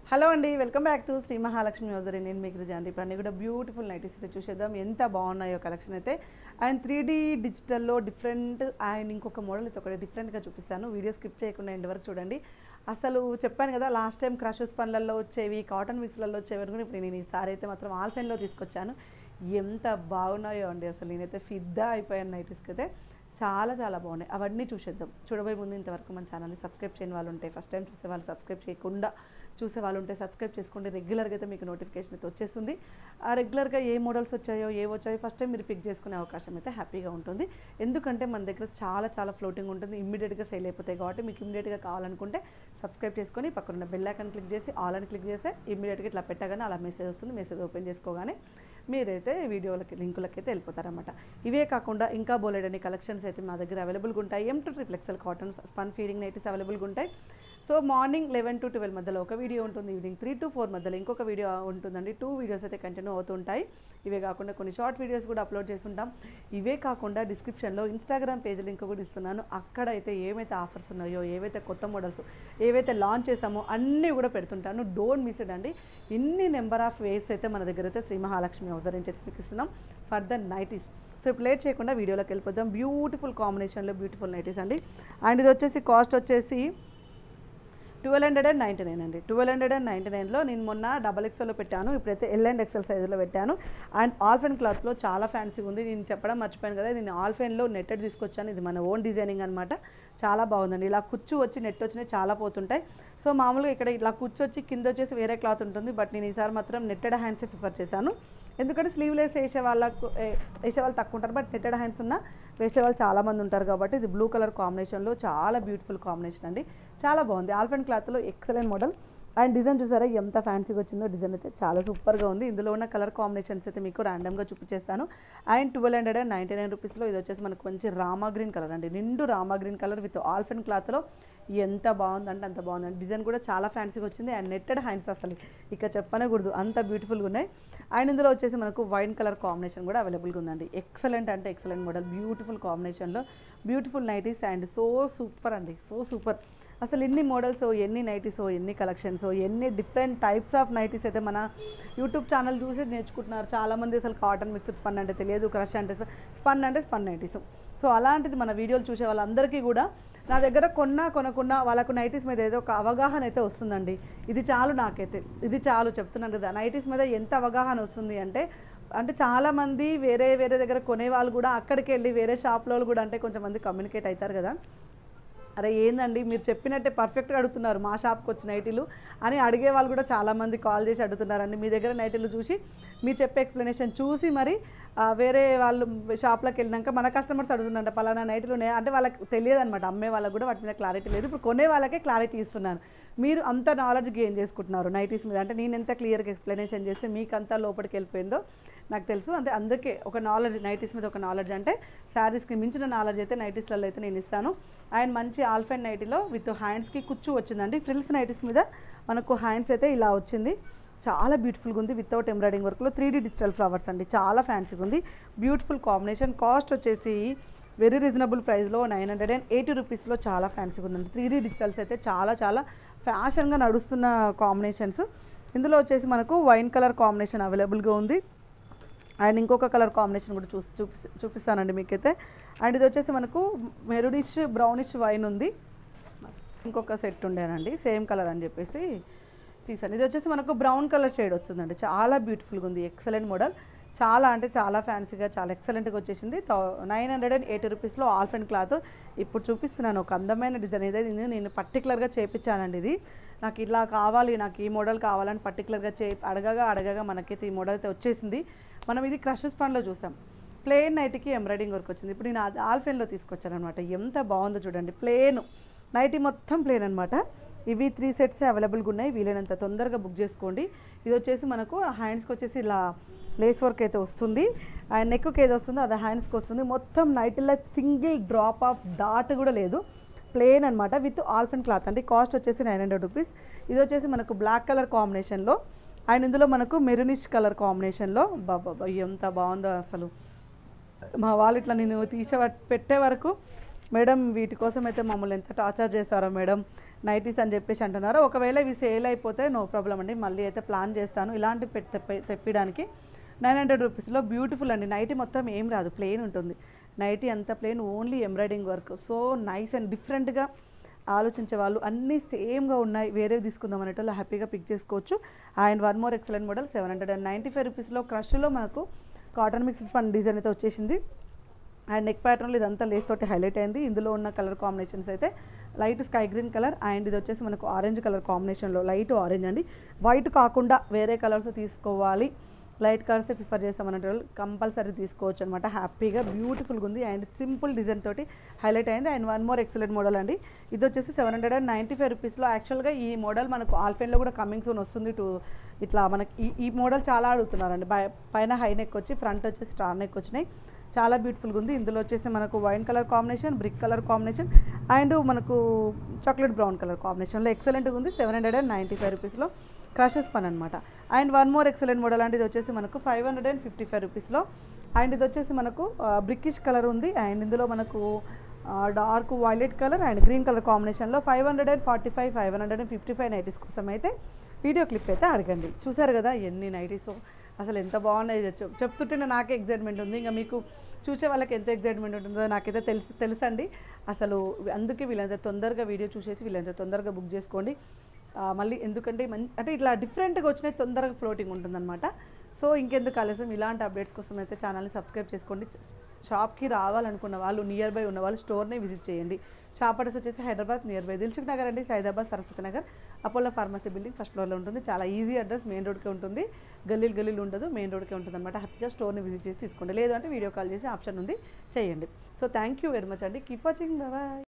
Hello అండి, welcome back to Shri Mahalakshmi jewellery. నేను మీకు రిజాండి. ఇప్పుడు అన్నీ కూడా బ్యూటిఫుల్ నైటీస్ అయితే చూసేద్దాం. ఎంత బాగున్నాయో కలెక్షన్ అయితే. అండ్ 3D డిజిటల్లో డిఫరెంట్ అండ్ ఇంకొక మోడల్ అయితే ఒకటి డిఫరెంట్గా చూపిస్తాను. వీడియో స్కిప్ చేయకుండా ఎండ్ వరకు చూడండి. అసలు చెప్పాను కదా, లాస్ట్ టైం క్రషెస్ పనులలో వచ్చేవి, కాటన్ మిక్స్లలో వచ్చేవి కూడా ఇప్పుడు నేను ఈసారి అయితే మాత్రం ఆల్ఫెన్లో తీసుకొచ్చాను. ఎంత బాగున్నాయో అండి, అసలు నేనైతే ఫిదా అయిపోయాను నైటీస్కి అయితే. చాలా చాలా బాగున్నాయి. అవన్నీ చూసేద్దాం. చూడబోయే ముందు ఇంతవరకు మన ఛానల్ని సబ్స్క్రైబ్ చేయని వాళ్ళు ఉంటే, ఫస్ట్ టైం చూసే వాళ్ళు సబ్స్క్రైబ్ చేయకుండా చూసే వాళ్ళు ఉంటే సబ్స్క్రైబ్ చేసుకోండి. రెగ్యులర్గా అయితే మీకు నోటిఫికేషన్ అయితే వచ్చేస్తుంది. ఆ రెగ్యులర్గా ఏ మోడల్స్ వచ్చాయో వచ్చాయో ఫస్ట్ టైం మీరు పిక్ చేసుకునే అవకాశం అయితే హ్యాపీగా ఉంటుంది. ఎందుకంటే మన దగ్గర చాలా చాలా ఫ్లోటింగ్ ఉంటుంది, ఇమ్మీడియట్గా సేల్ అయిపోతాయి. కాబట్టి మీకు ఇమ్మీడియట్గా కావాలనుకుంటే సబ్స్క్రైబ్ చేసుకొని పక్కన బెల్ ఐకాన్ క్లిక్ చేసి ఆల్ అని క్లిక్ చేస్తే ఇమ్మీడియట్గా ఇట్లా పెట్టగానే అలా మెసేజ్ వస్తుంది. మెసేజ్ ఓపెన్ చేసుకోగానే మీరైతే వీడియోలకి లింకులకి అయితే వెళ్ళిపోతారన్నమాట. ఇవే కాకుండా ఇంకా బోలెడని కలెక్షన్స్ అయితే మా దగ్గర అవైలబుల్గా ఉంటాయి. M2XXL cotton spun feeding nighties అవైలబుల్గా ఉంటాయి. సో మార్నింగ్ 11 to 12 మధ్యలో ఒక వీడియో ఉంటుంది, ఈవినింగ్ 3 to 4 మధ్యలో ఇంకొక వీడియో ఉంటుందండి. 2 వీడియోస్ అయితే కంటిన్యూ అవుతుంటాయి. ఇవే కాకుండా కొన్ని షార్ట్ వీడియోస్ కూడా అప్లోడ్ చేస్తుంటాం. ఇవే కాకుండా డిస్క్రిప్షన్లో ఇన్స్టాగ్రామ్ పేజ్ లింక్ కూడా ఇస్తున్నాను. అక్కడైతే ఏమైతే ఆఫర్స్ ఉన్నాయో, ఏవైతే కొత్త మోడల్స్ ఏవైతే లాంచ్ చేసామో అన్నీ కూడా పెడుతుంటాను. డోంట్ మిస్ ఇట్ అండి. ఇన్ని నెంబర్ ఆఫ్ వేస్ అయితే మన దగ్గర అయితే శ్రీ మహాలక్ష్మి జ్యువెలరీ నుంచి మీకు ఇస్తున్నాం ఫర్ ద నైటీస్. సో ఇప్పుడు లేట్ చేయకుండా వీడియోలోకి వెళ్ళిపోతాం. బ్యూటిఫుల్ కాంబినేషన్లో బ్యూటిఫుల్ నైటీస్ అండి. అండ్ ఇది వచ్చేసి కాస్ట్ వచ్చేసి 1299 అండి. 1299లో నేను మొన్న XXLలో పెట్టాను, ఇప్పుడైతే L and XL సైజులో పెట్టాను. అండ్ ఆల్ఫెన్ క్లాత్లో చాలా ఫ్యాన్సీ ఉంది. నేను చెప్పడం మర్చిపోయాను కదా, నేను ఆల్ఫెన్లో నెట్టెడ్ తీసుకొచ్చాను. ఇది మన ఓన్ డిజైనింగ్ అనమాట. చాలా బాగుందండి. ఇలా కుచ్చు వచ్చి నెట్ వచ్చినాయి, చాలా పోతుంటాయి. సో మామూలుగా ఇక్కడ ఇలా కుచ్చు వచ్చి కింద వచ్చేసి వేరే క్లాత్ ఉంటుంది. బట్ నేను ఈసారి మాత్రం నెట్టెడ్ హ్యాండ్స్ ప్రిఫర్ చేశాను. ఎందుకంటే స్లీవ్లెస్ వేసే వాళ్ళు తక్కువ ఉంటారు, బట్ నెట్టెడ్ హ్యాండ్స్ ఉన్న వేసేవాళ్ళు చాలామంది ఉంటారు. కాబట్టి ఇది బ్లూ కలర్ కాంబినేషన్లో చాలా బ్యూటిఫుల్ కాంబినేషన్ అండి. చాలా బాగుంది. ఆల్ఫెన్ క్లాత్లో ఎక్సలెంట్ మోడల్. అండ్ డిజైన్ చూసారా ఎంత ఫ్యాన్సీగా వచ్చిందో. డిజైన్ అయితే చాలా సూపర్గా ఉంది. ఇందులో ఉన్న కలర్ కాంబినేషన్స్ అయితే మీకు ర్యాండమ్గా చూపించేస్తాను. అండ్ 1299 రూపీస్లో ఇది వచ్చేసి మనకు మంచి రామా గ్రీన్ కలర్ అండి. నిండు రామా గ్రీన్ కలర్ విత్ ఆల్ఫెన్ క్లాత్లో ఎంత బాగుందంటే అంత బాగుందండి. డిజైన్ కూడా చాలా ఫ్యాన్సీగా వచ్చింది. అండ్ నెట్టెడ్ హ్యాండ్స్ అసలు ఇక చెప్పనకూడదు, అంత బ్యూటిఫుల్గా ఉన్నాయి. అండ్ ఇందులో వచ్చేసి మనకు వైన్ కలర్ కాంబినేషన్ కూడా అవైలబుల్గా ఉందండి. ఎక్సలెంట్ అంటే ఎక్సలెంట్ మోడల్, బ్యూటిఫుల్ కాంబినేషన్లో beautiful nighties. And so super అండి, సో సూపర్. అసలు ఎన్ని మోడల్స్, ఎన్ని నైటీస్, ఎన్ని కలెక్షన్స్, ఎన్ని డిఫరెంట్ టైప్స్ ఆఫ్ నైటీస్ అయితే మన యూట్యూబ్ ఛానల్ చూసి నేర్చుకుంటున్నారు చాలామంది. అసలు కాటన్ మిక్స్డ్ స్పన్ అంటే తెలియదు, క్రష్ అంటే స్పన్ నైటీస్. సో అలాంటిది మన వీడియోలు చూసే వాళ్ళందరికీ కూడా నా దగ్గర కొనకుండా వాళ్ళకు నైటీస్ మీద ఏదో ఒక అవగాహన అయితే వస్తుందండి. ఇది చాలు నాకైతే, ఇది చాలు చెప్తున్నాను కదా. నైటీస్ మీద ఎంత అవగాహన వస్తుంది అంటే చాలామంది వేరే దగ్గర కొనేవాళ్ళు కూడా అక్కడికి వెళ్ళి వేరే షాప్లో కూడా అంటే కొంచెం మంది కమ్యూనికేట్ అవుతారు కదా, అరే ఏందండి మీరు చెప్పినట్టే పర్ఫెక్ట్గా అడుగుతున్నారు మా షాప్కి వచ్చి నైటీలు అని అడిగే వాళ్ళు కూడా చాలామంది కాల్ చేసి అడుగుతున్నారండి. మీ దగ్గర నైటీలు చూసి మీరు చెప్పే ఎక్స్ప్లెనేషన్ చూసి మరి వేరే వాళ్ళు షాప్లోకి వెళ్ళినాక మన కస్టమర్స్ అడుగుతున్నారంట పలానా నైటీలు ఉన్నాయి అంటే వాళ్ళకి తెలియదు అనమాట. అమ్మే వాళ్ళకి కూడా వాటి మీద క్లారిటీ లేదు. ఇప్పుడు కొనే వాళ్ళకే క్లారిటీ ఇస్తున్నాను. మీరు అంత నాలెడ్జ్ గెయిన్ చేసుకుంటున్నారు నైటీస్ మీద. అంటే నేను ఎంత క్లియర్గా ఎక్స్ప్లెనేషన్ చేస్తే మీకు అంతా లోపలికి వెళ్ళిపోయిందో నాకు తెలుసు. అంటే అందుకే ఒక నాలెడ్జ్, నైటీస్ మీద ఒక నాలెడ్జ్ అంటే శారీస్కి మించిన నాలెడ్జ్ అయితే నైటీస్లలో అయితే నేను ఇస్తాను. అండ్ మంచి ఆల్ఫెన్ నైటీలో విత్ హ్యాండ్స్కి కుచ్చు వచ్చిందండి. ఫ్రిల్స్ నైటీస్ మీద మనకు హ్యాండ్స్ అయితే ఇలా వచ్చింది. చాలా బ్యూటిఫుల్గా ఉంది. వితౌట్ ఎంబ్రాయిడింగ్ వర్క్లో 3D డిజిటల్ ఫ్లవర్స్ అండి. చాలా ఫ్యాన్సీగా ఉంది, బ్యూటిఫుల్ కాంబినేషన్. కాస్ట్ వచ్చేసి వెరీ రీజనబుల్ ప్రైస్లో 980 రూపీస్లో చాలా ఫ్యాన్సీగా ఉందండి. 3D డిజిటల్స్ అయితే చాలా చాలా ఫ్యాషన్గా నడుస్తున్న కాంబినేషన్స్. ఇందులో వచ్చేసి మనకు వైన్ కలర్ కాంబినేషన్ అవైలబుల్గా ఉంది. అండ్ ఇంకొక కలర్ కాంబినేషన్ కూడా చూపిస్తానండి మీకైతే. అండ్ ఇది వచ్చేసి మనకు మెరూనిష్ బ్రౌనిష్ వైన్ ఉంది. ఇంకొక సెట్ ఉండేనండి సేమ్ కలర్ అని చెప్పేసి తీసాను. ఇది వచ్చేసి మనకు బ్రౌన్ కలర్ షేడ్ వస్తుందండి. చాలా బ్యూటిఫుల్గా ఉంది, ఎక్సలెంట్ మోడల్. చాలా అంటే చాలా ఫ్యాన్సీగా చాలా ఎక్సలెంట్గా వచ్చేసింది. 980 రూపీస్లో ఆల్ఫెన్ క్లాత్. ఇప్పుడు చూపిస్తున్నాను ఒక అందమైన డిజైన్. ఇదే నేను పర్టికులర్గా చేయించానండి. ఇది నాకు ఇలా కావాలి, నాకు ఈ మోడల్ కావాలని పర్టికులర్గా అడగగా మనకైతే ఈ మోడల్ అయితే వచ్చేసింది. మనం ఇది క్రష్ స్పాన్లో చూసాం, ప్లెయిన్ నైట్కి ఎంబ్రాయిడింగ్ వర్క్ వచ్చింది. ఇప్పుడు నేను ఆల్ఫెన్లో తీసుకొచ్చాను అనమాట. ఎంత బాగుందో చూడండి. ప్లెయిన్ నైటీ మొత్తం ప్లెయిన్ అనమాట. ఇవి 3 సెట్స్ అవైలబుల్గా ఉన్నాయి. వీలైనంత తొందరగా బుక్ చేసుకోండి. ఇది వచ్చేసి మనకు హ్యాండ్స్కి వచ్చేసి ఇలా లేస్ వర్క్ అయితే వస్తుంది. అండ్ నెక్కి ఏది వస్తుందో అది హ్యాండ్స్కి వస్తుంది. మొత్తం నైటీలో సింగిల్ డ్రాప్ ఆఫ్ డాట్ కూడా లేదు, ప్లెయిన్ అనమాట విత్ ఆల్ఫెన్ క్లాత్ అండి. కాస్ట్ వచ్చేసి 900 రూపీస్. ఇది వచ్చేసి మనకు బ్లాక్ కలర్ కాంబినేషన్లో అండ్ ఇందులో మనకు మెరూనిష్ కలర్ కాంబినేషన్లో. బాబా ఎంత బాగుందో అసలు. మా వాళ్ళు ఇట్లా నేను పెట్టే వరకు మేడం వీటి కోసం అయితే మమ్మల్ని ఎంత టార్చర్ చేశారో మేడం, నైటీస్ అని చెప్పేసి అంటున్నారు. ఒకవేళ ఇవి సేల్ అయిపోతే నో ప్రాబ్లం అండి, మళ్ళీ అయితే ప్లాన్ చేస్తాను ఇలాంటి తెప్పించడానికి. 900 రూపీస్లో బ్యూటిఫుల్ అండి. నైటీ మొత్తం ఏం రాదు, ప్లెయిన్ ఉంటుంది. నైటీ అంతా plain, only embroidering work. So nice and డిఫరెంట్గా ఆలోచించే వాళ్ళు అన్నీ సేమ్గా ఉన్నాయి, వేరేవి తీసుకుందాం అనేటోళ్ళు హ్యాపీగా పిక్ చేసుకోవచ్చు. And one more excellent model 795 రూపీస్లో క్రష్లో మనకు కాటన్ మిక్స్ పన్ డిజైన్ అయితే వచ్చేసింది. అండ్ నెక్ ప్యాటర్న్లో ఇదంతా లేస్ తోటి హైలైట్ అయింది. ఇందులో ఉన్న కలర్ కాంబినేషన్స్ అయితే light sky green colour and ఇది వచ్చేసి మనకు ఆరెంజ్ కలర్ కాంబినేషన్లో, లైట్ ఆరెంజ్ అండి. వైట్ కాకుండా వేరే కలర్స్ తీసుకోవాలి, లైట్ కలర్స్ ప్రిఫర్ చేస్తామన్నట్టు కంపల్సరీ తీసుకోవచ్చు అనమాట. హ్యాపీగా బ్యూటిఫుల్గా ఉంది అండ్ సింపుల్ డిజైన్ తోటి హైలైట్ అయింది. And one more excellent model అండి. ఇది వచ్చేసి 795 రూపీస్లో. యాక్చువల్గా ఈ మోడల్ మనకు ఆల్ఫెన్లో కూడా కమింగ్ సూన్ వస్తుంది. ఇట్లా మనకి ఈ మోడల్ చాలా అడుగుతున్నారండి. పైన హై నెక్ వచ్చి ఫ్రంట్ వచ్చి స్టార్ నెక్ వచ్చినాయి, చాలా బ్యూటిఫుల్గా ఉంది. ఇందులో వచ్చేసి మనకు wine colour combination, brick colour combination and మనకు చాక్లెట్ బ్రౌన్ కలర్ కాంబినేషన్లో ఎక్సలెంట్గా ఉంది. 795 రూపీస్లో క్రషెస్ పన్ అనమాట. And one more excellent model అంటే ఇది వచ్చేసి మనకు 555 రూపీస్లో. అండ్ ఇది వచ్చేసి మనకు బ్రికిష్ కలర్ ఉంది అండ్ ఇందులో మనకు dark violet colour and green colour కాంబినేషన్లో 545, 555 నైటీస్ కోసం అయితే వీడియో క్లిప్ అయితే అడగండి. చూసారు కదా ఎన్ని నైటీస్, అసలు ఎంత బాగున్నాయి చెప్తుంటేనే నాకే ఎగ్జైట్మెంట్ ఉంది. ఇంకా మీకు చూసే వాళ్ళకి ఎంత ఎగ్జైట్మెంట్ ఉంటుందో నాకైతే తెలుసండి. అసలు అందుకే వీళ్ళంత తొందరగా వీడియో చూసేసి వీళ్ళంత తొందరగా బుక్ చేసుకోండి. మళ్ళీ ఎందుకంటే అంటే ఇట్లా డిఫరెంట్గా వచ్చినాయి, తొందరగా ఫ్లోటింగ్ ఉంటుందన్నమాట. సో ఇంకెందుకు ఆలస్యం, ఇలాంటి అప్డేట్స్ కోసం అయితే ఛానల్ని సబ్స్క్రైబ్ చేసుకోండి. షాప్కి రావాలనుకున్న వాళ్ళు, నియర్ బై ఉన్న వాళ్ళు స్టోర్ని విజిట్ చేయండి. షాప్ అడ్రస్ వచ్చేసి హైదరాబాద్ నియర్ బై దిల్సుఖ్ నగర్ అండి, Saidabad Saraswati Nagar, Apollo pharmacy building first ఫ్లోర్లో ఉంటుంది. చాలా ఈజీ అడ్రస్, మెయిన్ రోడ్కే ఉంటుంది, గల్లీలు ఉండదు, మెయిన్ రోడ్కే ఉంటుంది అనమాట. హ్యాపీగా స్టోర్ని విజిట్ చేసి తీసుకోండి, లేదు అంటే వీడియో కాల్ చేసి ఆప్షన్ ఉంది, చేయండి. So thank you very much అండి. Keep watching, bye.